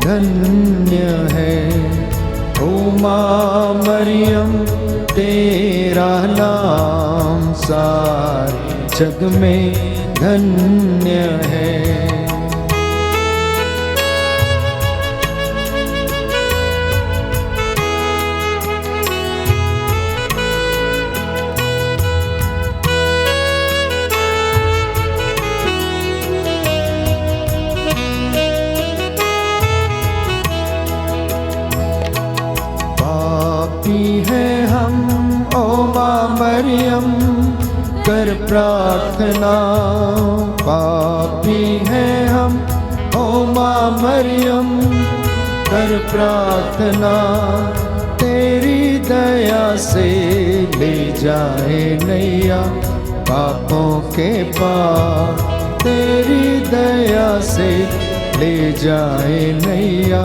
धन्य है। ओ माँ मरियम तेरा नाम सारे जग में धन्य है। है हम ओ माँ मरियम कर प्रार्थना, पापी है हम ओ माँ मरियम कर प्रार्थना। तेरी दया से ले जाए नैया पापों के पार, तेरी दया से ले जाए नैया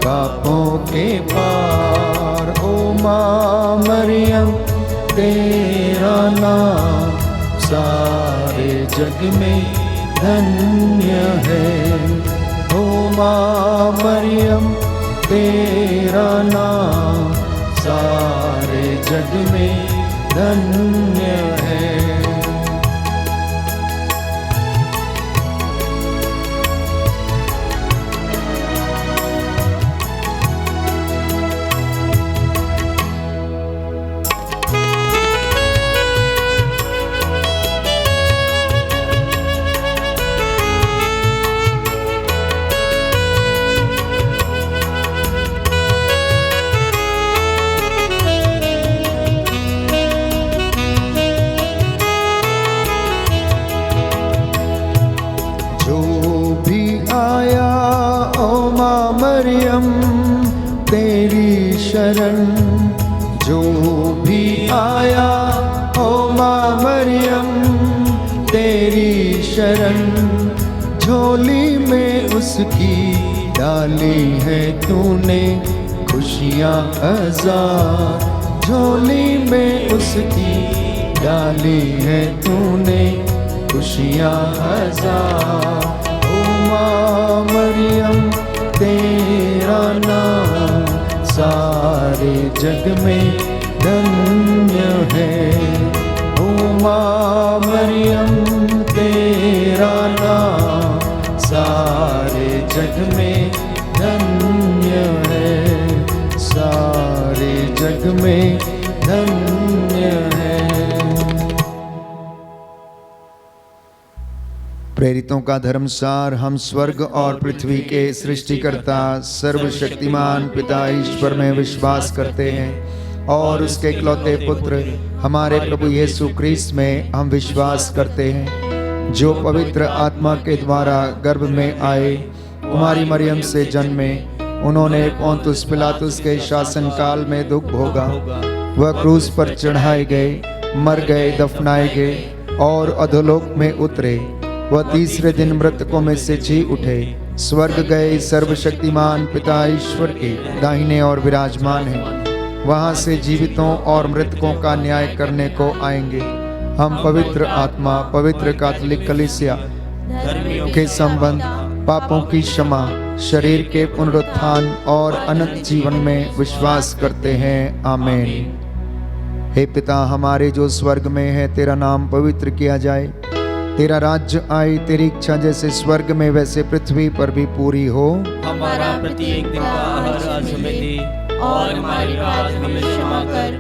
पापों के पार। ओ माँ मरियम तेरा नाम सारे जग में धन्य है। ओ माँ मरियम तेरा नाम सारे जग में धन्य है। मरियम तेरी शरण, जो भी आया ओ माँ मरियम तेरी शरण। झोली में उसकी डाली है तूने खुशियाँ हजार, झोली में उसकी डाली है तूने खुशियाँ हजार। ओ माँ मरियम तेरा नाम सारे जग में धन्य है। ओ माँ मरियम तेरा नाम सारे जग में धन्य है, सारे जग में धन्य है। प्रेरितों का धर्मसार। हम स्वर्ग और पृथ्वी के सृष्टिकर्ता सर्वशक्तिमान पिता ईश्वर में विश्वास करते हैं और उसके इकलौते पुत्र हमारे प्रभु यीशु क्रिस्त में हम विश्वास करते हैं, जो पवित्र आत्मा के द्वारा गर्भ में आए, कुमारी मरियम से जन्मे। उन्होंने पोंतुस पिलातुस के शासन काल में दुख भोगा, वह क्रूस पर चढ़ाए गए, मर गए, दफनाए गए और अधोलोक में उतरे। वह तीसरे दिन मृतकों में से जी उठे, स्वर्ग गए, सर्वशक्तिमान पिता ईश्वर के दाहिने और विराजमान हैं। वहां से जीवितों और मृतकों का न्याय करने को आएंगे। हम पवित्र आत्मा, पवित्र कैथोलिक कलीसिया के संबंध, पापों की क्षमा, शरीर के पुनरुत्थान और अनंत जीवन में विश्वास करते हैं। आमीन। हे पिता हमारे जो स्वर्ग में है, तेरा नाम पवित्र किया जाए, तेरा राज्य आए, तेरी इच्छा जैसे स्वर्ग में वैसे पृथ्वी पर भी पूरी हो। हमारा प्रत्येक दिन का आहार आज हमें दे और हमारे अपराध हमें क्षमा कर,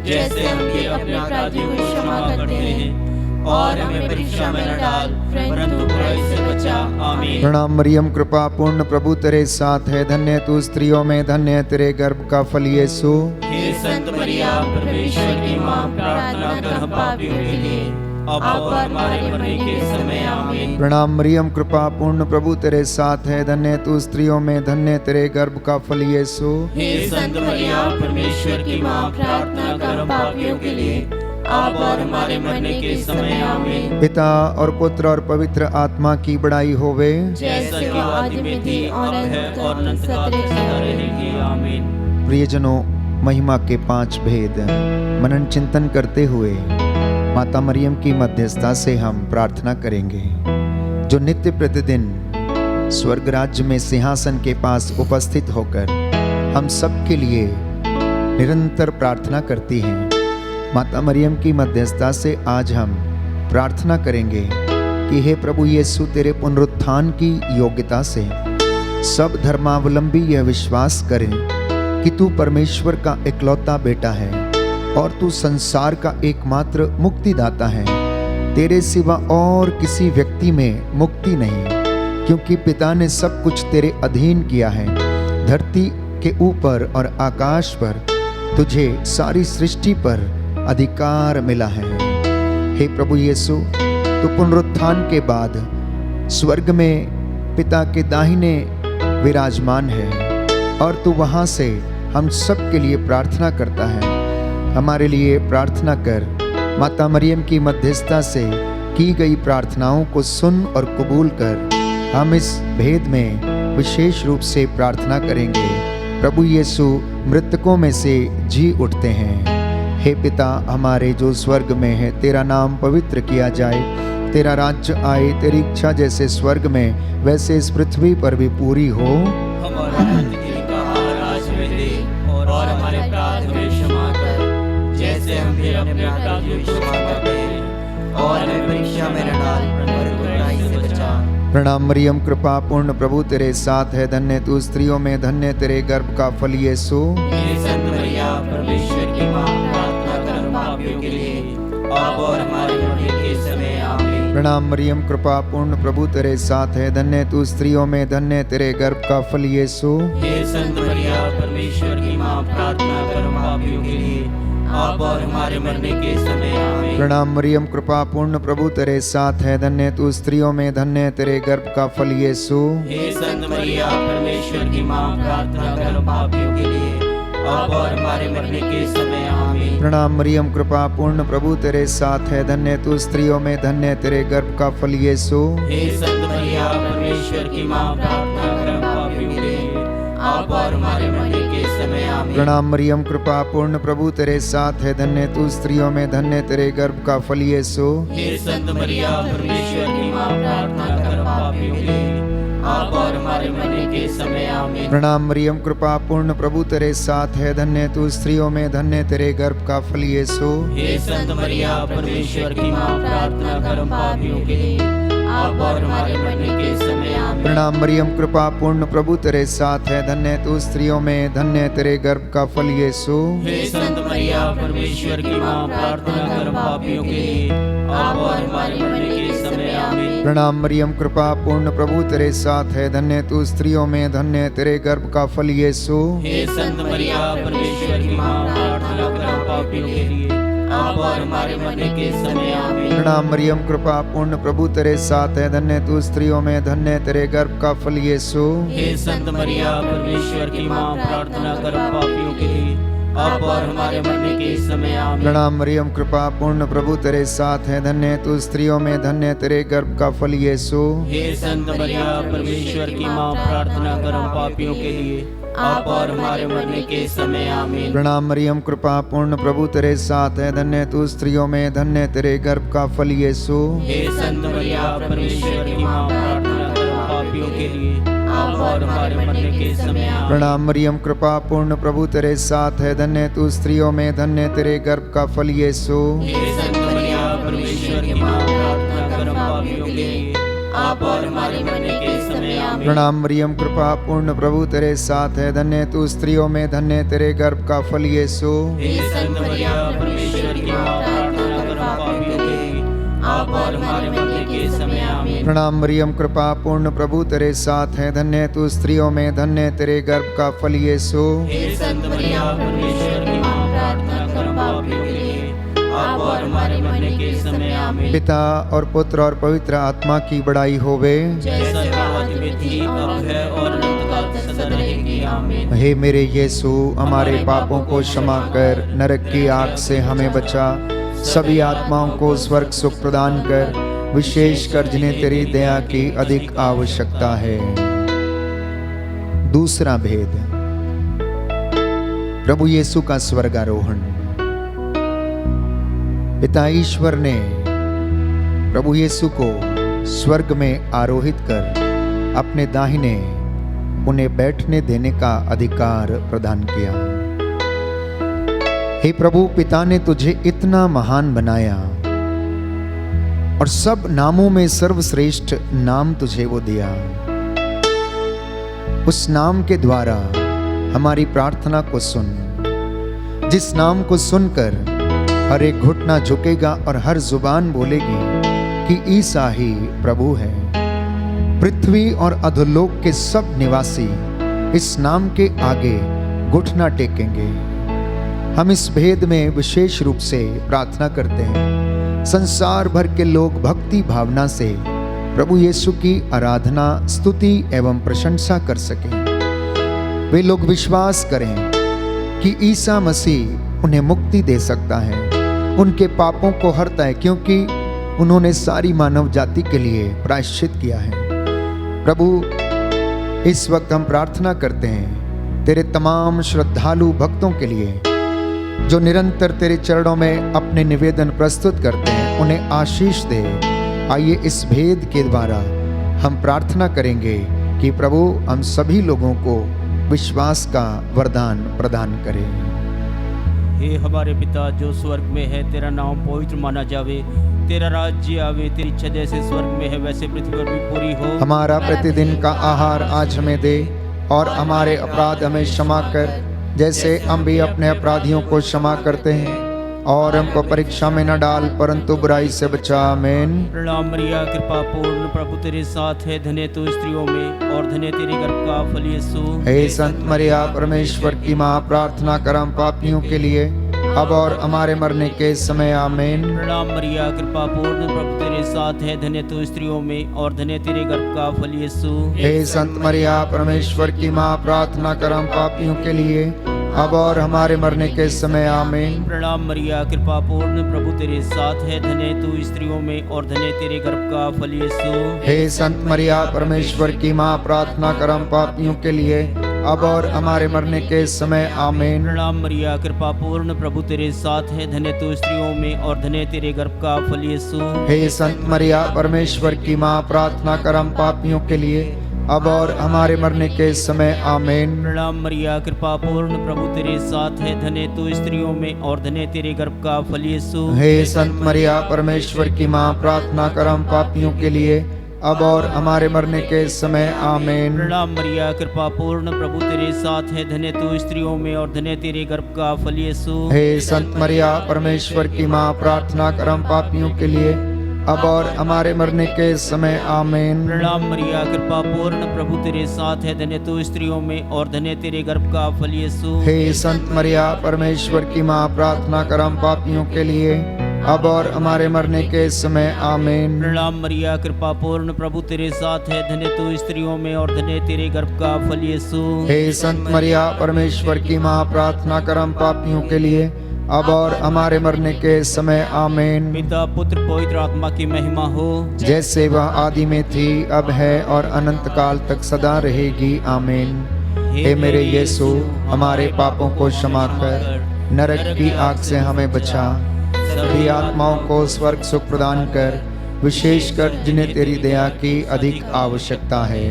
जैसे हम भी अपने अपराधियों को क्षमा करते हैं, और हमें परीक्षा में न डाल परंतु बुराई से बचा। आमीन। प्रणाम मरियम कृपा पूर्ण प्रभु तेरे साथ है, धन्य तू स्त्रियों में, धन्य तेरे गर्भ का फल यीशु। हे संत मरिया परमेश्वर की माँ, प्रार्थना कर हम पापियों के लिए अब और हमारे मरने के समय। आमीन। प्रणाम मरियम कृपा पूर्ण प्रभु तेरे साथ है, धन्य तू स्त्रियों में, धन्य तेरे गर्भ का फल यीशु। हे संत मरिया परमेश्वर की माँ, प्रार्थना कर हम पापियों के लिए अब और हमारे मरने के समय। आमीन। पिता और पुत्र और पवित्र आत्मा की बड़ाई होवे, जैसा कि आदि में थी और है और अनंत काल तक सदा रहेगी। आमीन। प्रियजनों, महिमा के 5 भेद मनन चिंतन करते हुए माता मरियम की मध्यस्थता से हम प्रार्थना करेंगे, जो नित्य प्रतिदिन स्वर्ग राज्य में सिंहासन के पास उपस्थित होकर हम सब के लिए निरंतर प्रार्थना करती हैं। माता मरियम की मध्यस्थता से आज हम प्रार्थना करेंगे कि हे प्रभु यीशु, तेरे पुनरुत्थान की योग्यता से सब धर्मावलंबी यह विश्वास करें कि तू परमेश्वर का इकलौता बेटा है और तू संसार का एकमात्र मुक्तिदाता है। तेरे सिवा और किसी व्यक्ति में मुक्ति नहीं, क्योंकि पिता ने सब कुछ तेरे अधीन किया है। धरती के ऊपर और आकाश पर तुझे सारी सृष्टि पर अधिकार मिला है। हे प्रभु यीशु, तू पुनरुत्थान के बाद स्वर्ग में पिता के दाहिने विराजमान है और तू वहां से हम सब के लिए प्रार्थना करता है। हमारे लिए प्रार्थना कर। माता मरियम की मध्यस्थता से की गई प्रार्थनाओं को सुन और कबूल कर। हम इस भेद में विशेष रूप से प्रार्थना करेंगे। प्रभु यीशु मृतकों में से जी उठते हैं। हे पिता हमारे जो स्वर्ग में है, तेरा नाम पवित्र किया जाए, तेरा राज्य आए, तेरी इच्छा जैसे स्वर्ग में वैसे इस पृथ्वी पर भी पूरी हो। हमारा प्रतिदिन का आहार आज हमें दे और हमारे अपराध हमें क्षमा कर, जैसे हम भी अपने अपराधियों को क्षमा करते हैं, और हमें परीक्षा में न डाल पर बुराई से बचा। प्रणाम मरियम, कृपा पूर्ण प्रभु तेरे साथ है, धन्य तू स्त्रियों में, धन्य तेरे गर्भ का फल यीशु। हे संत मरिया, परमेश्वर की मां, प्रार्थना कर हम पापियों के लिए, अब और हमारे मरने के समय आमीन। प्रणाम मरियम, कृपा पूर्ण प्रभु तेरे साथ है, धन्य तू स्त्रियों में, धन्य तेरे गर्भ का फल यीशु। हे संत मरिया, परमेश्वर की मां, प्रार्थना कर हम पापियों के लिए, अब और हमारे मरने के समय आमीन। प्रणाम मरियम, कृपा पूर्ण प्रभु तेरे साथ है, धन्य तू स्त्रियों में, धन्य तेरे गर्भ का फल यीशु। हे संत मरिया, परमेश्वर की मां, प्रार्थना कर हम पापियों के लिए, अब और हमारे मरने के समय आमीन। प्रणाम मरियम, कृपा पूर्ण प्रभु तेरे साथ है, धन्य तू स्त्रियों में, धन्य तेरे गर्भ का फल यीशु। हे संत मरिया, परमेश्वर की मां, प्रार्थना कर हम पापियों के लिए, अब और हमारे मरने के समय आमीन। प्रणाम मरियम, कृपा पूर्ण प्रभु तेरे साथ है, धन्य तू स्त्रियों में, धन्य तेरे गर्भ का फल यीशु। हे संत मरिया, परमेश्वर की मां, प्रार्थना कर हम पापियों के लिए, अब और हमारे मरने के समय आमीन। प्रणाम मरियम, कृपा पूर्ण प्रभु तेरे साथ है, धन्य तू स्त्रियों में, धन्य तेरे गर्भ का फल यीशु। हे संत मरिया, परमेश्वर की मां, प्रार्थना कर हम पापियों के लिए, अब और हमारे मरने के समय आमीन। प्रणाम मरियम, कृपा पूर्ण प्रभु तेरे साथ है, धन्य तू स्त्रियों में, धन्य तेरे गर्भ का फल यीशु। हे संत मरिया, परमेश्वर की मां, प्रार्थना कर हम पापियों के लिए, अब और हमारे मरने के समय आमीन। प्रणाम मरियम, कृपा पूर्ण प्रभु तेरे साथ है, धन्य तू स्त्रियों में, धन्य तेरे गर्भ का फल यीशु। हे संत मरिया, परमेश्वर की मां, प्रार्थना कर हम पापियों के लिए, अब और हमारे मरने के समय आमीन। प्रणाम मरियम, कृपा पूर्ण प्रभु तेरे साथ है, धन्य तू स्त्रियों में, धन्य तेरे गर्भ का फल यीशु। हे संत मरिया, परमेश्वर की मां, प्रार्थना कर हम पापियों के लिए, अब और हमारे मरने के समय आमीन। प्रणाम मरियम, कृपा पूर्ण प्रभु तेरे साथ है, धन्य तू स्त्रियों में, धन्य तेरे गर्भ का फल यीशु। हे संत मरिया, परमेश्वर की मां, प्रार्थना कर हम पापियों के लिए, अब और हमारे मरने के समय आमीन। प्रणाम मरियम, कृपा पूर्ण प्रभु तेरे साथ है, धन्य तू स्त्रियों में, धन्य तेरे गर्भ का फल यीशु। हे संत मरिया, परमेश्वर की मां, प्रार्थना कर हम पापियों के लिए, अब और हमारे मरने के समय आमीन। प्रणाम मरियम, कृपा पूर्ण प्रभु तेरे साथ है, धन्य तू स्त्रियों में, धन्य तेरे गर्भ का फल यीशु। हे संत मरिया, परमेश्वर की मां, प्रार्थना कर हम पापियों के लिए, अब और हमारे मरने के समय आमीन। प्रणाम मरियम, कृपा पूर्ण प्रभु तेरे साथ है, धन्य तू स्त्रियों में, धन्य तेरे गर्भ का फल यीशु। हे संत मरिया, परमेश्वर की मां, प्रार्थना कर हम पापियों के लिए, अब और हमारे मरने के समय आमीन। प्रणाम मरियम, कृपा पूर्ण प्रभु तेरे साथ है, धन्य तू स्त्रियों में, धन्य तेरे गर्भ का फल यीशु। हे संत मरिया, परमेश्वर की मां, प्रार्थना कर हम पापियों के लिए, अब और हमारे मरने के समय आमीन। पिता और पुत्र और पवित्र आत्मा की बड़ाई होवे। जैसा आदि में थी, अब है और अनंत काल तक सदा रहेगी आमीन। हे मेरे यीशु, हमारे पापों को क्षमा कर, नरक की आग से हमें बचा, सभी आत्माओं को स्वर्ग सुख प्रदान कर, विशेष कर जिन्हें तेरी दया की अधिक आवश्यकता है। दूसरा भेद, प्रभु यीशु का स्वर्गारोहण। पिता ईश्वर ने प्रभु यीशु को स्वर्ग में आरोहित कर अपने दाहिने उन्हें बैठने देने का अधिकार प्रदान किया। हे प्रभु, पिता ने तुझे इतना महान बनाया और सब नामों में सर्वश्रेष्ठ नाम तुझे वो दिया। उस नाम के द्वारा हमारी प्रार्थना को सुन, जिस नाम को सुनकर हर एक घुटना झुकेगा और हर जुबान बोलेगी कि ईसा ही प्रभु है। पृथ्वी और अधोलोक के सब निवासी इस नाम के आगे घुटना टेकेंगे। हम इस भेद में विशेष रूप से प्रार्थना करते हैं, संसार भर के लोग भक्ति भावना से प्रभु यीशु की आराधना, स्तुति एवं प्रशंसा कर सकें। वे लोग विश्वास करें कि ईसा मसीह उन्हें मुक्ति दे सकता है, उनके पापों को हरता है, क्योंकि उन्होंने सारी मानव जाति के लिए प्रायश्चित किया है। प्रभु, इस वक्त हम प्रार्थना करते हैं तेरे तमाम श्रद्धालु भक्तों के लिए जो निरंतर तेरे चरणों में अपने निवेदन प्रस्तुत करते हैं, उन्हें आशीष दे। आइए इस भेद के द्वारा हम प्रार्थना करेंगे कि प्रभु हम सभी लोगों को विश्वास का वरदान प्रदान करें। हे हमारे पिता जो स्वर्ग में है, तेरा नाम पवित्र माना जावे, तेरा राज्य आवे, तेरी इच्छा जैसे स्वर्ग में है वैसे पृथ्वी पर भी पूरी हो। हमारा प्रतिदिन का आहार आज हमें दे और हमारे अपराध हमें क्षमा कर, जैसे हम भी अपने अपराधियों को क्षमा करते हैं, और हमको परीक्षा में न डाल परंतु बुराई से बचा। आमीन। प्रणाम मरिया, कृपा पूर्ण प्रभु तेरे साथ है, धन्य तू स्त्रियों में और धन्य तेरे गर्भ का फल यीशु। हे संत मरिया, परमेश्वर की माँ, प्रार्थना कर हम पापियों के लिए अब और हमारे मरने के समय। आमीन। प्रणाम मरिया, कृपा पूर्ण प्रभु तेरे साथ है, धन्य तू स्त्रियों में और धन्य तेरे गर्भ का फल यीशु। हे संत मरिया, परमेश्वर की माँ, प्रार्थना कर हम पापियों के लिए अब और हमारे मरने के समय। आमीन। प्रणाम मरिया, कृपा पूर्ण प्रभु तेरे साथ है, धन्य तू स्त्रियों में और धन्य तेरे गर्भ का फल यीशु। हे संत मरिया, परमेश्वर की माँ, प्रार्थना कर हम पापियों के लिए अब और हमारे मरने के समय। आमीन। प्रणाम मरिया, कृपा पूर्ण प्रभु तेरे साथ है, धन्य तू स्त्रियों में और धन्य तेरे गर्भ का फल यीशु। हे संत मरिया, परमेश्वर की माँ, प्रार्थना कर हम पापियों के लिए अब और हमारे मरने के समय। आमीन। प्रणाम मरिया, कृपा पूर्ण प्रभु तेरे साथ है, धन्य तू स्त्रियों में और धन्य तेरे गर्भ का फल यीशु। हे संत मरिया, परमेश्वर की माँ, प्रार्थना कर हम पापियों के लिए अब और हमारे मरने के समय। आमीन। प्रणाम मरिया, कृपा पूर्ण प्रभु तेरे साथ है, धन्य तू स्त्रियों में और धन्य तेरे गर्भ का फल यीशु। हे संत मरिया, परमेश्वर की माँ, प्रार्थना कर हम पापियों के लिए अब और हमारे मरने के समय। आमीन। प्रणाम मरिया, कृपा पूर्ण प्रभु तेरे साथ है, धन्य तू स्त्रियों में और धन्य तेरे गर्भ का फल यीशु। हे संत मरिया, परमेश्वर की माँ, प्रार्थना कर हम पापियों के लिए अब और हमारे मरने के समय। आमीन। प्रणाम मरिया, कृपा पूर्ण प्रभु तेरे साथ है, धन्य तू स्त्रियों में और धन्य तेरे गर्भ का फल यीशु। हे संत मरिया, परमेश्वर की माँ, प्रार्थना कर हम पापियों के लिए अब और हमारे मरने के समय। आमीन। पिता पुत्र पवित्र आत्मा की महिमा हो, जैसे वह आदि में थी, अब है और अनंत काल तक सदा रहेगी। आमीन। हे मेरे यीशु, हमारे पापों को क्षमा कर, नरक की आग से हमें बचा, सभी आत्माओं को स्वर्ग सुख प्रदान कर, विशेषकर जिन्हें तेरी दया की अधिक आवश्यकता है।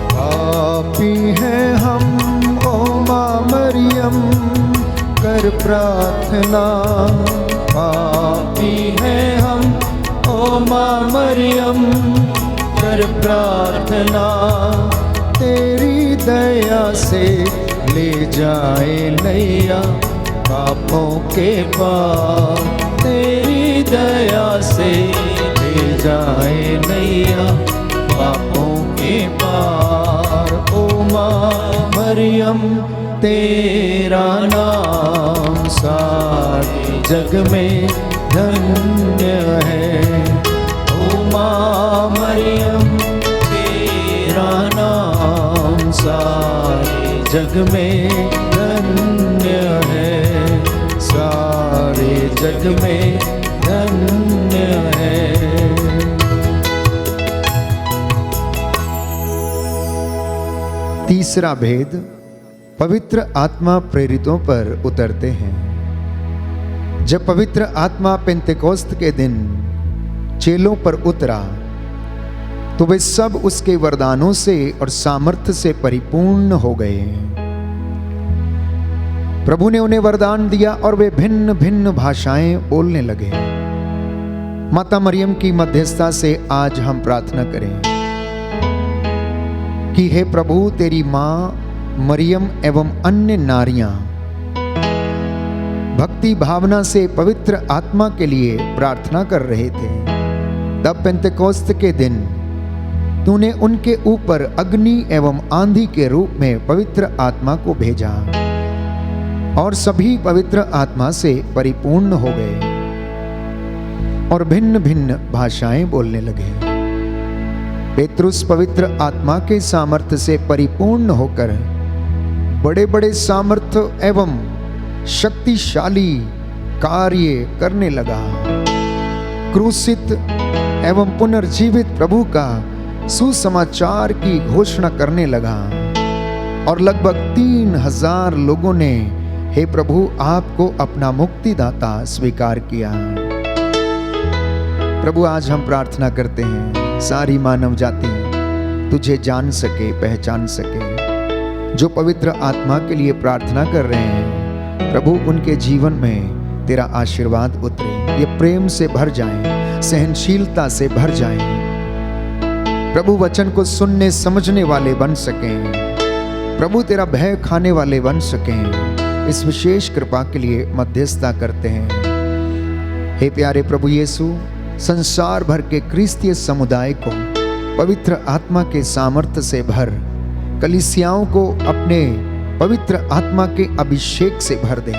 पापी हैं हम, ओ माँ मरियम, कर प्रार्थना। पापी हैं हम, ओ माँ मरियम, कर प्रार्थना। तेरी दया से ले जाए नैया पापों के पार, तेरी दया से ले जाए नैया पापों के पार। ओ माँ मरियम, तेरा नाम सारे जग में धन्य है। ओ माँ मरियम, तेरा नाम सारे जग में धन्य है, सारे जग में धन्य है। तीसरा भेद, पवित्र आत्मा प्रेरितों पर उतरते हैं। जब पवित्र आत्मा पेंतेकोस्त के दिन चेलों पर उतरा तो वे सब उसके वरदानों से और सामर्थ्य से परिपूर्ण हो गए। प्रभु ने उन्हें वरदान दिया और वे भिन्न भिन्न भाषाएं बोलने लगे। माता मरियम की मध्यस्थता से आज हम प्रार्थना करें कि हे प्रभु, तेरी मां मरियम एवं अन्य नारियां भक्ति भावना से पवित्र आत्मा के लिए प्रार्थना कर रहे थे। तब पेंतेकोस्त के दिन तूने उनके ऊपर अग्नि एवं आंधी के रूप में पवित्र आत्मा को भेजा और सभी पवित्र आत्मा से परिपूर्ण हो गए और भिन्न भिन्न भाषाएं बोलने लगे। पेतरुस पवित्र आत्मा के सामर्थ्य से परिपूर्ण होकर बड़े बड़े सामर्थ्य एवं शक्तिशाली कार्य करने लगा। क्रूसित एवं पुनर्जीवित प्रभु का सुसमाचार की घोषणा करने लगा और लगभग 3000 लोगों ने हे प्रभु आपको अपना मुक्तिदाता स्वीकार किया। प्रभु, आज हम प्रार्थना करते हैं सारी मानव जाति तुझे जान सके, पहचान सके। जो पवित्र आत्मा के लिए प्रार्थना कर रहे हैं प्रभु, उनके जीवन में तेरा आशीर्वाद उतरे, ये प्रेम से भर जाएं, सहनशीलता से भर जाएं। प्रभु, वचन को सुनने समझने वाले बन सकें। प्रभु, तेरा भय खाने वाले बन सकें। इस विशेष कृपा के लिए मध्यस्थता करते हैं। हे प्यारे प्रभु यीशु, संसार भर के क्रिस्तीय समुदाय को पवित्र आत्मा के सामर्थ्य से भर, कलीसियाओं को अपने पवित्र आत्मा के अभिषेक से भर दे,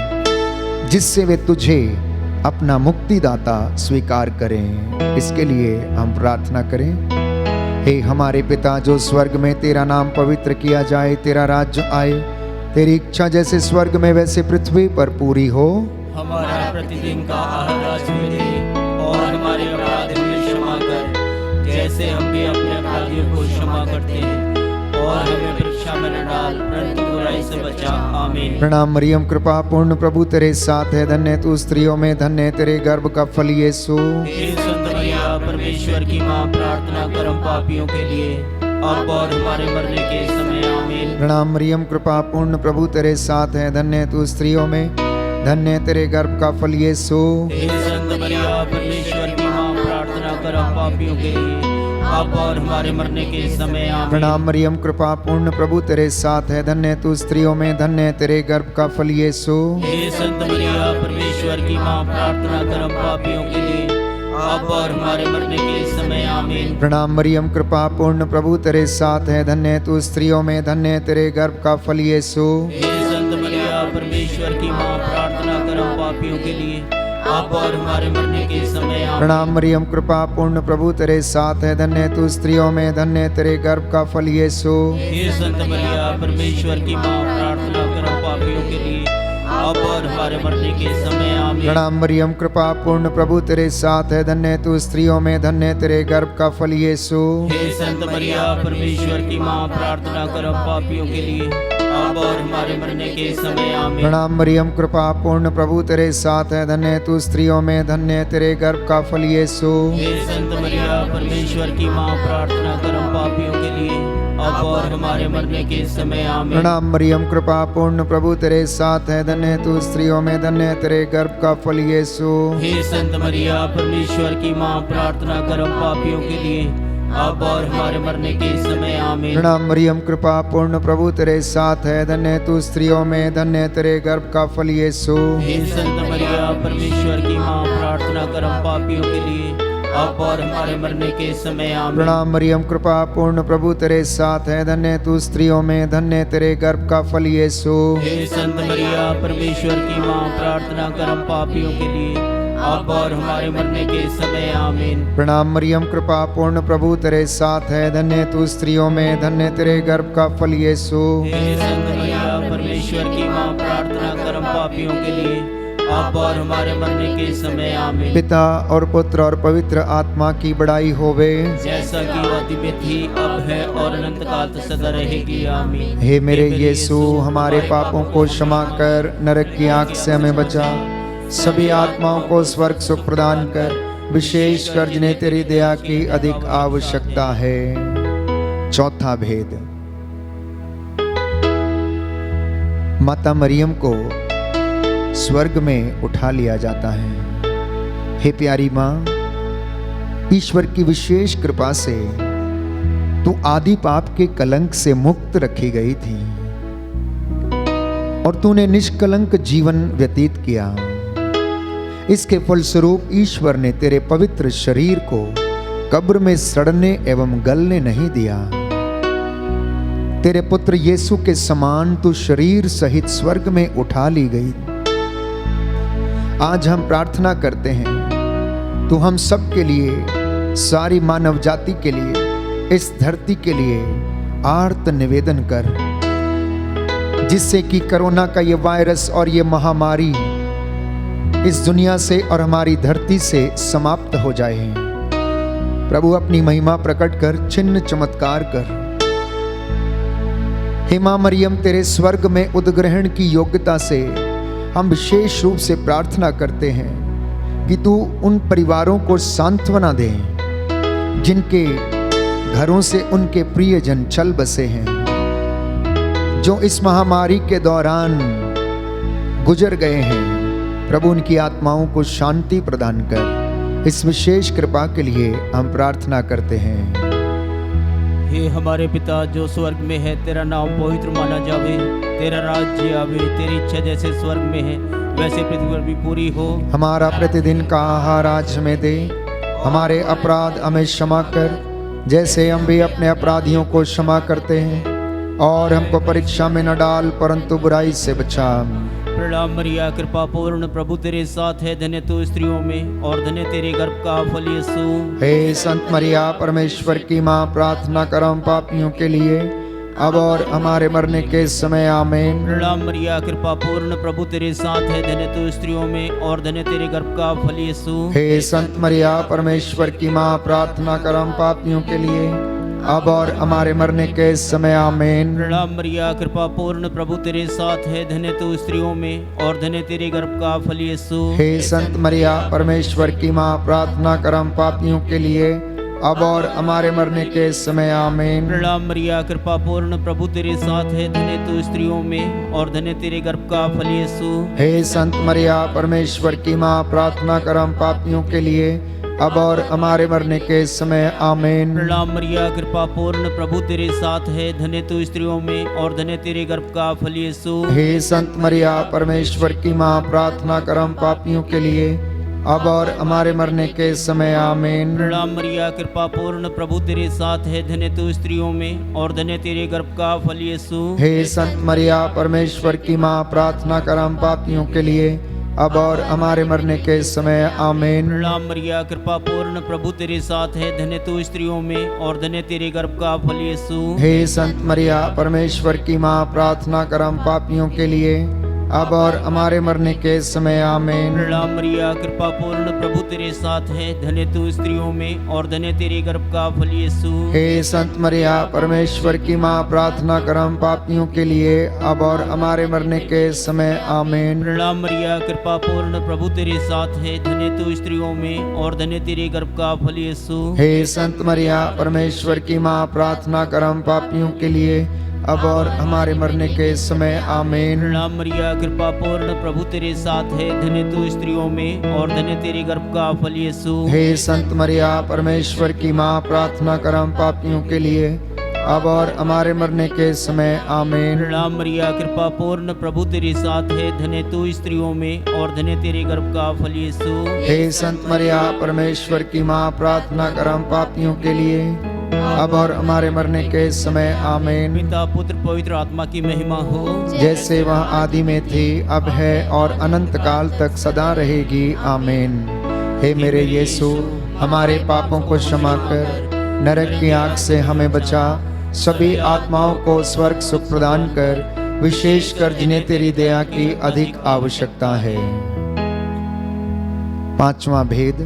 जिससे वे तुझे अपना मुक्तिदाता स्वीकार करें। इसके लिए हम प्रार्थना करें। हे हमारे पिता जो स्वर्ग में, तेरा नाम पवित्र किया जाए, तेरा राज्य आए, तेरी इच्छा जैसे स्वर्ग में वैसे पृथ्वी पर पूरी हो। हमारा प्रतिदिन का आहार आज हमें दे और हमारे अपराध हमें क्षमा कर, जैसे हम भी अपने अपराधियों को क्षमा करते हैं, और हमें परीक्षा में न डाल, परंतु बुराई से बचा। आमीन। प्रणाम मरियम, कृपा पूर्ण प्रभु तेरे साथ है, धन्य तू स्त्रियों में, धन्य तेरे गर्भ का फल यीशु। हे संत मरिया, परमेश्वर की मां, प्रार्थना कर हम पापियों के लिए, अब और हमारे मरने के समय। आमीन। प्रणाम मरियम, कृपा पूर्ण प्रभु तेरे साथ है, धन्य तू स्त्रियों में, धन्य तेरे गर्भ का फल यीशु। हे संत मरिया, परमेश्वर की मां, प्रार्थना कर हम पापियों के लिए, अब और हमारे मरने के समय। आमीन। प्रणाम मरियम, कृपा पूर्ण प्रभु तेरे साथ है, धन्य तू स्त्रियों में, धन्य तेरे गर्भ का फल यीशु। हे संत मरिया, परमेश्वर की मां, प्रार्थना कर हम पापियों के लिए, अब और हमारे मरने के समय। आमीन। प्रणाम मरियम, कृपा पूर्ण प्रभु तेरे साथ है, धन्य तू स्त्रियों में, धन्य तेरे गर्भ का फल यीशु। हे संत मरिया, परमेश्वर की मां, प्रार्थना कर हम पापियों के लिए, अब और हमारे मरने के समय। आमीन। प्रणाम मरियम, कृपा पूर्ण प्रभु तेरे साथ है, धन्य तू स्त्रियों में, धन्य तेरे गर्भ का फल यीशु। हे संत मरिया, परमेश्वर की मां, प्रार्थना कर हम पापियों के लिए, अब और हमारे मरने के समय। आमीन। प्रणाम मरियम, कृपा पूर्ण प्रभु तेरे साथ है, धन्य तू स्त्रियों में, धन्य तेरे गर्भ का फल यीशु। हे संत मरिया, परमेश्वर की मां, प्रार्थना कर हम पापियों के लिए, अब और हमारे मरने के समय। आमीन। प्रणाम मरियम, कृपा पूर्ण प्रभु तेरे साथ है, धन्य तू स्त्रियों में, धन्य तेरे गर्भ का फल यीशु। हे संत मरिया, परमेश्वर की मां, प्रार्थना कर हम पापियों के लिए, अब और हमारे मरने के समय। आमीन। प्रणाम मरियम, कृपा पूर्ण प्रभु तेरे साथ है, धन्य तू स्त्रियों में, धन्य तेरे गर्भ का फल यीशु। हे संत मरिया, परमेश्वर की मां, प्रार्थना कर हम पापियों के लिए, अब और हमारे मरने के समय। आमीन। प्रणाम मरियम, कृपा पूर्ण प्रभु तेरे साथ है, धन्य तू स्त्रियों में, धन्य तेरे गर्भ का फल यीशु। हे संत मरिया, परमेश्वर की मां, प्रार्थना कर हम पापियों के लिए, अब और हमारे मरने के समय। आमीन। प्रणाम मरियम, कृपा पूर्ण प्रभु तेरे साथ है, धन्य तू स्त्रियों में, धन्य तेरे गर्भ का फल यीशु। हे संत मरिया, परमेश्वर की मां, प्रार्थना कर हम पापियों के लिए, अब और हमारे मरने के समय। आमीन। प्रणाम मरियम, कृपा पूर्ण प्रभु तेरे साथ है, धन्य तू स्त्रियों में, धन्य तेरे गर्भ का फल यीशु। हे संत मरिया, परमेश्वर की मां, प्रार्थना कर हम पापियों के लिए, अब और हमारे मरने के समय आमीन। पिता और पुत्र और पवित्र आत्मा की बड़ाई होवे, जैसा कि आदि में थी, अब है और अनंत काल तक सदा रहेगी, आमीन। हे मेरे यीशु, हमारे पापों को क्षमा कर, नरक की आग से हमें बचा, सभी आत्माओं को स्वर्ग सुख प्रदान कर, विशेष कर जिन्हें तेरी दया की अधिक आवश्यकता है। चौथा भेद, माता मरियम को स्वर्ग में उठा लिया जाता है। हे प्यारी माँ, ईश्वर की विशेष कृपा से तू आदि पाप के कलंक से मुक्त रखी गई थी और तूने निष्कलंक जीवन व्यतीत किया। इसके फलस्वरूप ईश्वर ने तेरे पवित्र शरीर को कब्र में सड़ने एवं गलने नहीं दिया। तेरे पुत्र यीशु के समान तू शरीर सहित स्वर्ग में उठा ली गई। आज हम प्रार्थना करते हैं, तू हम सब के लिए, सारी मानव जाति के लिए, इस धरती के लिए आर्त निवेदन कर, जिससे कि कोरोना का ये वायरस और ये महामारी इस दुनिया से और हमारी धरती से समाप्त हो जाए। प्रभु अपनी महिमा प्रकट कर, चिन्ह चमत्कार कर। हे मां मरियम, तेरे स्वर्ग में उद्ग्रहण की योग्यता से हम विशेष रूप से प्रार्थना करते हैं कि तू उन परिवारों को सांत्वना दे जिनके घरों से उनके प्रियजन चल बसे हैं, जो इस महामारी के दौरान गुजर गए हैं। प्रभु उनकी आत्माओं को शांति प्रदान कर, इस विशेष कृपा के लिए हम प्रार्थना करते हैं। हे हमारे पिता जो स्वर्ग में है, तेरा नाम पवित्र माना जावे, तेरा राज्य आवे, तेरी इच्छा जैसे स्वर्ग में है वैसे पृथ्वी पर भी पूरी हो। हमारा प्रतिदिन का आहार आज हमें दे, हमारे अपराध हमें क्षमा कर, जैसे हम भी अपने अपराधियों को क्षमा करते हैं, और हमको परीक्षा में न डाल परंतु बुराई से बचा। प्रणाम मरिया, कृपा पूर्ण, प्रभु तेरे साथ है, धन्य तू स्त्रियों में और धन्य तेरे गर्भ का फल यीशु। हे संत मरिया, परमेश्वर की माँ, प्रार्थना करो हम पापियों के लिए, अब और हमारे मरने के समय आमीन। प्रणाम मरिया, कृपा पूर्ण, प्रभु तेरे साथ है, धन्य तू स्त्रियों में और धन्य तेरे गर्भ का फल यीशु। हे संत मरिया, परमेश्वर की माँ, प्रार्थना करो हम पापियों के लिए, अब और हमारे मरने के समय आमीन। प्रणाम मरिया, कृपा पूर्ण, प्रभु तेरे साथ है, धन्य तू स्त्रियों में और धन्य तेरे गर्भ का फल यीशु। हे संत मरिया, परमेश्वर की माँ, प्रार्थना करो हम पापियों के लिए, अब और हमारे मरने के समय आमीन। प्रणाम मरिया, कृपा पूर्ण, प्रभु तेरे साथ है, धन्य तू स्त्रियों में और धन्य तेरे गर्भ का फल यीशु। हे संत मरिया, परमेश्वर की माँ, प्रार्थना करो हम पापियों के लिए, अब और हमारे मरने के समय आमीन। प्रणाम मरिया, कृपा पूर्ण, प्रभु तेरे साथ है, धन्य तू स्त्रियों में और धन्य तेरे गर्भ का फल यीशु। हे संत मरिया, परमेश्वर की माँ, प्रार्थना करो हम पापियों के लिए, अब और हमारे मरने के समय आमीन। प्रणाम मरिया, कृपा पूर्ण, प्रभु तेरे साथ है, धन्य तू स्त्रियों में और धन्य तेरे गर्भ का फल यीशु। हे संत मरिया, परमेश्वर की माँ, प्रार्थना करो हम पापियों के लिए, अब और हमारे मरने के समय आमीन। प्रणाम मरिया, कृपा पूर्ण, प्रभु तेरे साथ है, धन्य तू स्त्रियों में और धन्य तेरे गर्भ का फल यीशु। हे संत मरिया, परमेश्वर की माँ, प्रार्थना करो हम पापियों के लिए, अब और हमारे मरने के समय आमीन। प्रणाम मरिया, कृपा पूर्ण, प्रभु तेरे साथ है, धन्य तू स्त्रियों में और धन्य तेरे गर्भ का फल यीशु। हे संत मरिया, परमेश्वर की माँ, प्रार्थना करो हम पापियों के लिए, अब और हमारे मरने के समय आमीन। प्रणाम मरिया, कृपा पूर्ण, प्रभु तेरे साथ है, धन्य तू स्त्रियों में और धन्य तेरे गर्भ का फल यीशु। हे संत मरिया, परमेश्वर की माँ, प्रार्थना करो हम पापियों के लिए, अब और हमारे मरने के समय आमीन। प्रणाम मरिया, कृपा पूर्ण, प्रभु तेरे साथ है, धन्य तू स्त्रियों में और धन्य तेरे गर्भ का फल यीशु। हे संत मरिया, परमेश्वर की माँ, प्रार्थना करो हम पापियों के लिए, अब और हमारे मरने के समय आमीन। प्रणाम मरिया, कृपा पूर्ण, प्रभु तेरे साथ है, धन्य तू स्त्रियों में और धन्य तेरे गर्भ का फल यीशु। हे संत मरिया, परमेश्वर की माँ, प्रार्थना करो हम पापियों के लिए, अब और हमारे मरने के समय आमीन। पिता पुत्र पवित्र आत्मा की महिमा हो, जैसे वह आदि में थी, अब है और अनंत काल तक सदा रहेगी, आमीन। हे मेरे यीशु, हमारे पापों को क्षमा कर, नरक की आग से हमें बचा, सभी आत्माओं को स्वर्ग सुख प्रदान कर, विशेष कर जिन्हें तेरी दया की अधिक आवश्यकता है। पांचवां भेद,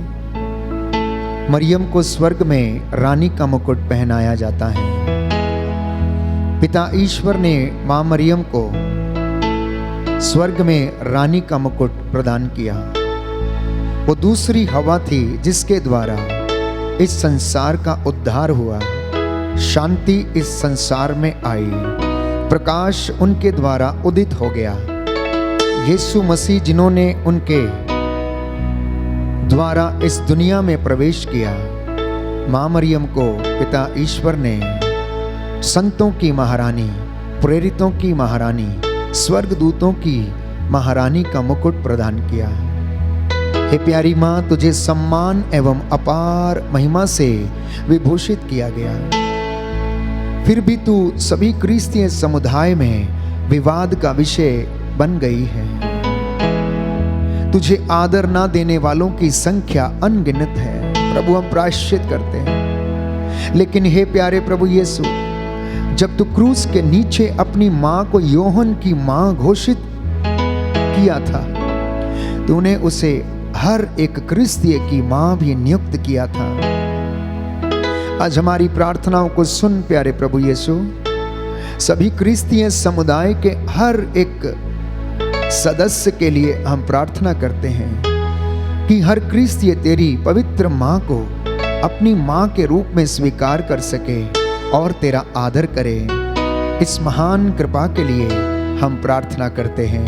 मरियम को स्वर्ग में रानी का मुकुट पहनाया जाता है। पिता ईश्वर ने मां मरियम को स्वर्ग में रानी का मुकुट प्रदान किया। वो दूसरी हवा थी जिसके द्वारा इस संसार का उद्धार हुआ, शांति इस संसार में आई, प्रकाश उनके द्वारा उदित हो गया। यीशु मसीह जिन्होंने उनके द्वारा इस दुनिया में प्रवेश किया, मां मरियम को पिता ईश्वर ने संतों की महारानी, प्रेरितों की महारानी, स्वर्गदूतों की महारानी का मुकुट प्रदान किया। हे प्यारी मां, तुझे सम्मान एवं अपार महिमा से विभूषित किया गया। फिर भी तू सभी क्रिस्तीय समुदाय में विवाद का विषय बन गई है। तुझे आदर ना देने वालों की संख्या अनगिनत है। प्रभु, हम प्रायश्चित करते हैं। लेकिन हे प्यारे प्रभु यीशु, जब तू क्रूस के नीचे अपनी मां को योहन की मां घोषित किया था, तूने उसे हर एक क्रिस्तीय की मां भी नियुक्त किया था। आज हमारी प्रार्थनाओं को सुन प्यारे प्रभु यीशु। सभी क्रिस्तीय समुदाय के हर एक सदस्य के लिए हम प्रार्थना करते हैं कि हर क्रिस्तीय तेरी पवित्र मां को अपनी मां के रूप में स्वीकार कर सके और तेरा आदर करे। इस महान कृपा के लिए हम प्रार्थना करते हैं।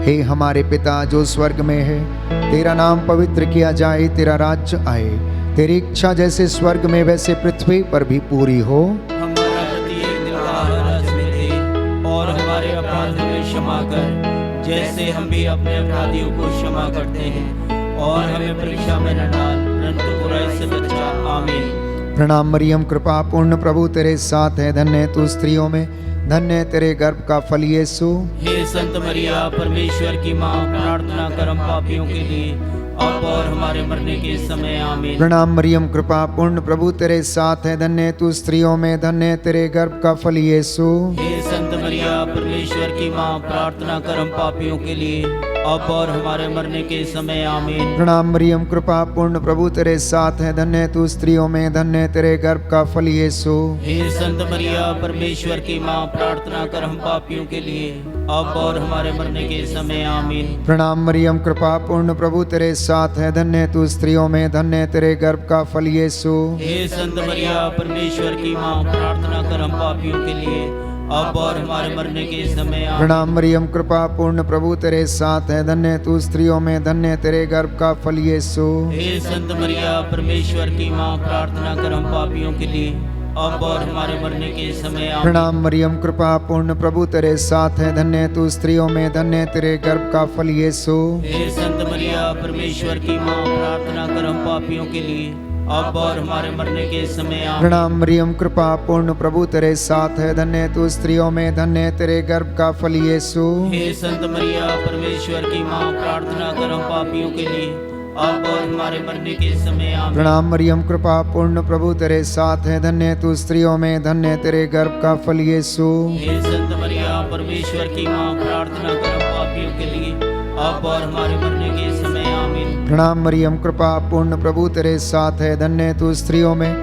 हे हमारे पिता जो स्वर्ग में है, तेरा नाम पवित्र किया जाए, तेरा राज्य आए, तेरी इच्छा जैसे स्वर्ग में वैसे पृथ्वी पर भी पूरी हो। हमारा प्रत्येक दिन का आहार आज हमें दे, और हमारे अपराध हमें क्षमा कर, जैसे हम भी अपने अपराधियों को क्षमा करते हैं, और हमें परीक्षा में न डाल, परंतु बुराई से बचा। आमीन। प्रणाम मरियम, कृपा पूर्ण प्रभु तेरे साथ है, धन्य है तू स्त्रियों में, धन्य है तेरे गर्भ का फल यीशु। हे संत मरिया, परमेश्वर की माँ, प्रार्थना कर हम पापियों के लिए, अब और हमारे मरने के समय। आमीन। प्रणाम मरियम, कृपा पूर्ण प्रभु तेरे साथ है, धन्य है तू स्त्रियों में, धन्य है तेरे गर्भ का फल यीशु। हे संत मरिया, परमेश्वर की माँ, प्रार्थना कर हम पापियों के लिए, अब और हमारे मरने के समय। आमीन। प्रणाम मरियम, कृपा पूर्ण प्रभु तेरे साथ है, धन्य है तू स्त्रियों में, धन्य है तेरे गर्भ का फल यीशु। हे संत मरिया, परमेश्वर की माँ, प्रार्थना कर हम पापियों के लिए, अब और हमारे मरने के समय। आमीन। प्रणाम मरियम, कृपा पूर्ण प्रभु तेरे साथ है, धन्य है तू स्त्रियों में, धन्य है तेरे गर्भ का फल यीशु। हे संत मरिया, परमेश्वर की माँ, प्रार्थना कर हम पापियों के लिए, अब और हमारे मरने के समय। आमीन। प्रणाम मरियम, कृपा पूर्ण प्रभु तेरे साथ है, धन्य है तू स्त्रियों में, धन्य है तेरे गर्भ का फल यीशु। हे संत मरिया, परमेश्वर की माँ, प्रार्थना कर हम पापियों के लिए, अब और हमारे मरने के समय। आमीन। प्रणाम मरियम, कृपा पूर्ण प्रभु तेरे साथ है, धन्य है तू स्त्रियों में, धन्य है तेरे गर्भ का फल यीशु। हे संत मरिया, परमेश्वर की माँ, प्रार्थना कर हम पापियों के लिए, अब और हमारे मरने के समय। आमीन। प्रणाम मरियम, कृपा पूर्ण प्रभु तेरे साथ है, धन्य है तू स्त्रियों में, धन्य है तेरे गर्भ का फल यीशु। हे संत मरिया, परमेश्वर की माँ, प्रार्थना कर हम पापियों के लिए, अब और हमारे मरने के समय। आमीन। प्रणाम मरियम, कृपा पूर्ण प्रभु तेरे साथ है, धन्य है तू स्त्रियों में, धन्य है तेरे गर्भ का फल यीशु। हे संत मरिया, परमेश्वर की माँ, प्रार्थना कर हम पापियों के लिए, अब और हमारे मरने के समय। आमीन। प्रणाम मरियम, कृपा पूर्ण प्रभु तेरे साथ है, धन्य है तू स्त्रियों में,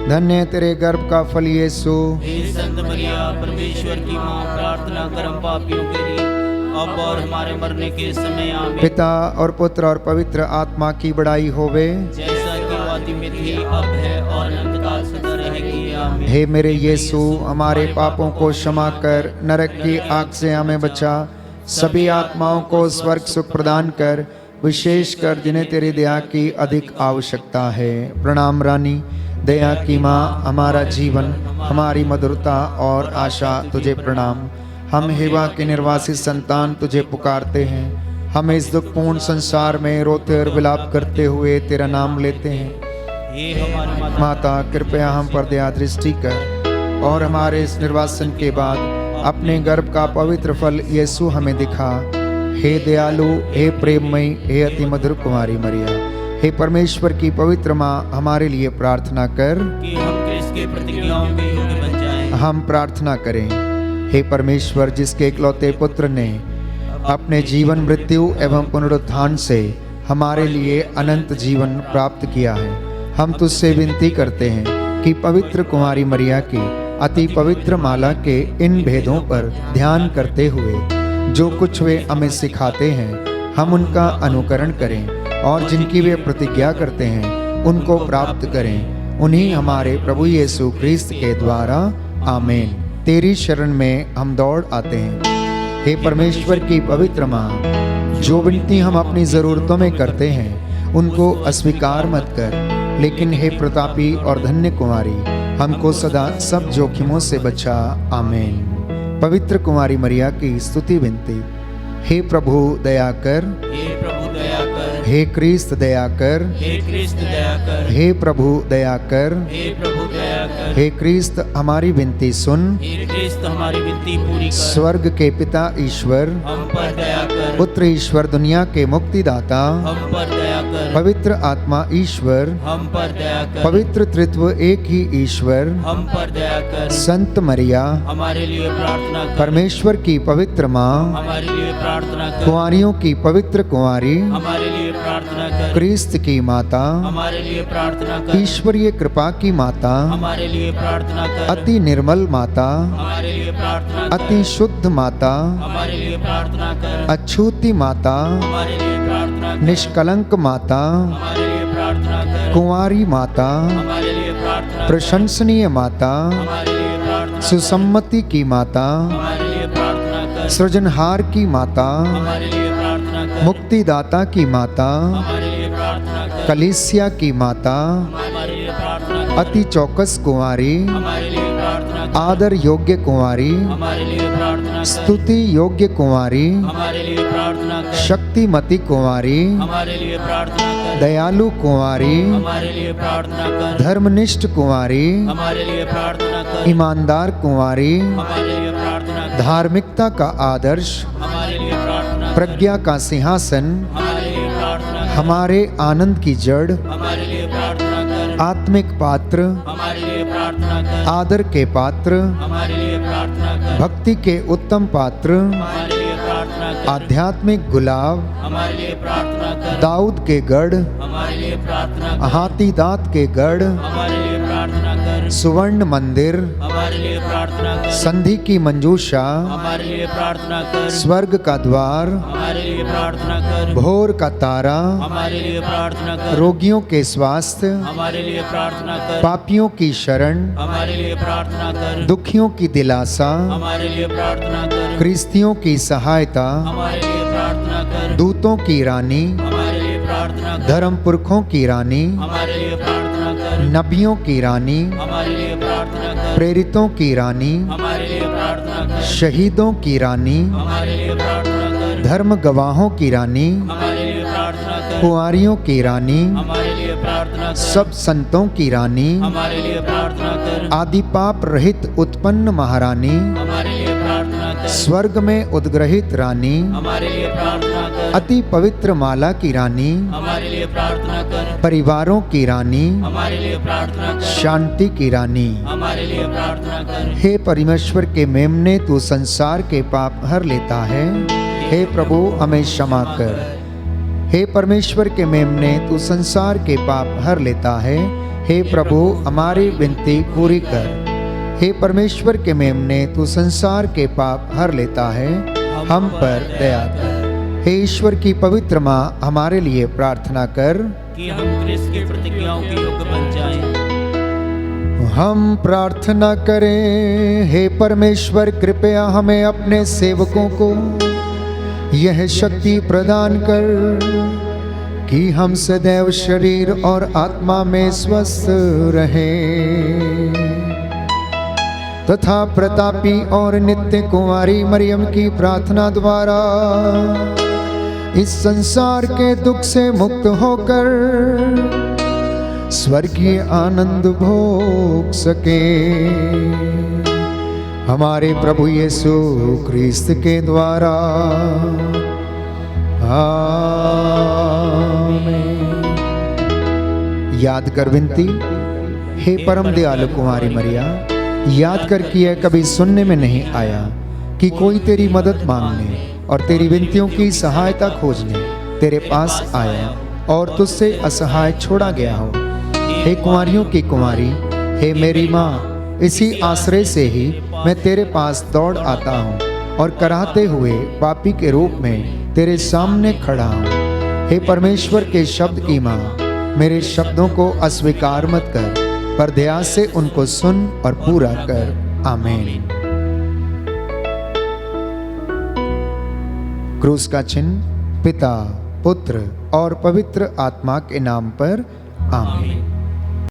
धन्य है तेरे गर्भ का फल यीशु। हे संत मरिया, परमेश्वर की माँ, प्रार्थना कर हम पापियों के लिए, अब और हमारे मरने के समय। आमीन। पिता और पुत्र और पवित्र आत्मा की बड़ाई होवे। जैसा कि आदि में थी, अब है और अनंतकाल सदा रहेगी। आमीन। हे मेरे यीशु, हमारे पापों को क्षमा कर, नरक की आग से हमें बचा, सभी आत्माओं को स्वर्ग सुख प्रदान कर, विशेषकर जिन्हें तेरी दया की अधिक आवश्यकता है। प्रणाम रानी, दया की माँ, हमारा जीवन, हमारी मधुरता और आशा तुझे प्रणाम। हम हेवा के निर्वासित संतान तुझे पुकारते हैं। हम इस दुखपूर्ण संसार में रोते और विलाप करते हुए तेरा नाम लेते हैं। हे हमारी माता, कृपया हम पर दया दृष्टि कर और हमारे इस निर्वासन के बाद अपने गर्भ का पवित्र फल यीशु हमें दिखा। हे दयालु, हे प्रेममयी, हे अति मधुर कुमारी मरिया, हे परमेश्वर की पवित्र माँ, हमारे लिए प्रार्थना कर कि हम क्रिस्त के प्रतिज्ञाओं के योग्य बन जाएं। हम प्रार्थना करें। हे परमेश्वर, जिसके इकलौते पुत्र ने अपने जीवन, मृत्यु एवं पुनरुत्थान से हमारे लिए अनंत जीवन प्राप्त किया है। हम तुझसे विनती करते हैं कि पवित्र कुमारी मरिया की अति पवित्र माला के इन भेदों पर ध्यान करते हुए जो कुछ वे हमें सिखाते हैं हम उनका अनुकरण करें और जिनकी वे प्रतिज्ञा करते हैं उनको प्राप्त करें। उन्हीं हमारे प्रभु यीशु ख्रीस्त के द्वारा आमीन। तेरी शरण में हम दौड़ आते हैं। हे परमेश्वर की पवित्र माँ, जो विनती हम अपनी ज़रूरतों में करते हैं उनको अस्वीकार मत कर, लेकिन हे प्रतापी और धन्य कुमारी, हमको सदा सब जोखिमों से बचा। आमीन। पवित्र कुमारी मरिया की स्तुति विनती। हे प्रभु दया कर, हे प्रभु दया कर, हे क्रिस्त दया कर, हे क्रिस्त दया कर, हे प्रभु दया कर, हे प्रभु दया कर, हे क्रिस्त हमारी विनती सुन। हे क्रिस्त हमारी विनती पूरी कर। स्वर्ग के पिता ईश्वर, हम पर दया कर। पुत्र ईश्वर दुनिया के मुक्तिदाता, हम पर दया कर। पवित्र आत्मा ईश्वर, हम पर दया कर। पवित्र त्रित्व एक ही ईश्वर, हम पर दया कर। संत मरिया, हमारे लिए प्रार्थना कर। परमेश्वर की पवित्र माँ, हमारे लिए प्रार्थना कर। कुंवारियों की पवित्र कुंवारी, हमारे लिए प्रार्थना कर। क्रिस्त की माता, हमारे लिए प्रार्थना कर। ईश्वरीय कृपा की माता, हमारे लिए प्रार्थना कर। अति निर्मल माता, हमारे लिए प्रार्थना कर। अति शुद्ध माता, हमारे लिए प्रार्थना कर। अछूती माता, हमारे लिए प्रार्थना कर। निष्कलंक माता, हमारे लिए प्रार्थना कर। कुंवारी माता, हमारे लिए प्रार्थना कर। प्रशंसनीय माता, हमारे लिए प्रार्थना कर। सुसम्मति की माता, हमारे लिए प्रार्थना कर। सृजनहार की माता, हमारे लिए प्रार्थना कर। मुक्तिदाता की माता, हमारे लिए प्रार्थना कर। कलीसिया की माता, हमारे लिए प्रार्थना कर। अति चौकस कुंवारी, हमारे लिए प्रार्थना कर। आदर योग्य कुंवारी, हमारे लिए प्रार्थना कर। स्तुति योग्य कुंवारी, हमारे लिए प्रार्थना कर। शक्तिमती कुंवारी, हमारे लिए प्रार्थना कर। दयालु कुंवारी, हमारे लिए प्रार्थना कर। धर्मनिष्ठ कुंवारी, हमारे लिए प्रार्थना कर। ईमानदार कुंवारी, हमारे लिए प्रार्थना कर। धार्मिकता का आदर्श, हमारे लिए प्रार्थना कर। प्रज्ञा का सिंहासन, हमारे लिए प्रार्थना कर। हमारे आनंद की जड़, हमारे लिए प्रार्थना कर। आत्मिक पात्र, हमारे लिए प्रार्थना कर। आदर के पात्र, हमारे लिए प्रार्थना कर। भक्ति के उत्तम पात्र, हमारे लिए प्रार्थना कर। आध्यात्मिक गुलाब, हमारे लिए प्रार्थना कर। दाऊद के गढ़, हमारे लिए प्रार्थना कर। हाथी दांत के गढ़, हमारे लिए प्रार्थना कर। सुवर्ण मंदिर, हमारे लिए प्रार्थना कर। संधि की मंजूषा, हमारे लिए प्रार्थना कर। स्वर्ग का द्वार, हमारे लिए प्रार्थना कर। भोर का तारा, हमारे लिए प्रार्थना कर। रोगियों के स्वास्थ्य, हमारे लिए प्रार्थना कर। पापियों की शरण, हमारे लिए प्रार्थना कर। दुखियों की दिलासा, हमारे लिए प्रार्थना कर। क्रिस्तियों की सहायता, हमारे लिए प्रार्थना कर। दूतों की रानी, हमारे लिए प्रार्थना कर। धर्म पुरखों की रानी, हमारे लिए प्रार्थना कर। नबियों की रानी, हमारे लिए प्रार्थना कर। प्रेरितों की रानी, हमारे लिए प्रार्थना कर। शहीदों की रानी, हमारे लिए प्रार्थना कर। धर्म गवाहों की रानी, हमारे लिए प्रार्थना कर। कुंवारियों की रानी, हमारे लिए प्रार्थना कर। सब संतों की रानी, हमारे लिए प्रार्थना कर। आदि पाप रहित उत्पन्न महारानी, हमारे लिए प्रार्थना कर। स्वर्ग में उद्ग्रहित रानी, हमारे लिए प्रार्थना कर। अति पवित्र माला की रानी, हमारे लिए प्रार्थना कर। परिवारों की रानी, हमारे लिए प्रार्थना कर। शांति की रानी। हमारे लिए प्रार्थना कर। हे परमेश्वर के मेमने, तू संसार के पाप हर लेता है, हे प्रभु हमें क्षमा कर। हे परमेश्वर के मेमने, तू संसार के पाप हर लेता है, हे प्रभु हमारी विनती पूरी कर। हे परमेश्वर के मेमने, तू संसार के पाप हर लेता है, हम पर दया कर। हे ईश्वर की पवित्र माँ, हमारे लिए प्रार्थना कर कि हम क्रिस्त की प्रतिज्ञाओं के योग्य बन जाएं। हम प्रार्थना करें। हे परमेश्वर, कृपया हमें अपने सेवकों को यह शक्ति प्रदान कर कि हम सदैव शरीर और आत्मा में स्वस्थ रहें, तथा प्रतापी और नित्य कुंवारी मरियम की प्रार्थना द्वारा इस संसार के दुख से मुक्त होकर स्वर्गीय आनंद भोग सके। हमारे प्रभु यीशु ख्रीस्त के द्वारा। आमीन। याद कर विनती। हे परम दयालु कुमारी मरिया, याद कर कि यह कभी सुनने में नहीं आया कि कोई तेरी मदद मांगने और तेरी विनतियों की सहायता खोजने तेरे पास आया और तुझसे असहाय छोड़ा गया हो। हे कुंवारियों की कुंवारी, हे मेरी माँ, इसी आश्रय से ही मैं तेरे पास दौड़ आता हूँ और कराहते हुए पापी के रूप में तेरे सामने खड़ा हूँ। हे परमेश्वर के शब्द की माँ, मेरे शब्दों को अस्वीकार मत कर, पर ध्यान से उनको सुन और पूरा कर। आमीन। क्रूस का चिन्ह पिता, पुत्र और पवित्र आत्मा के नाम पर। आमीन।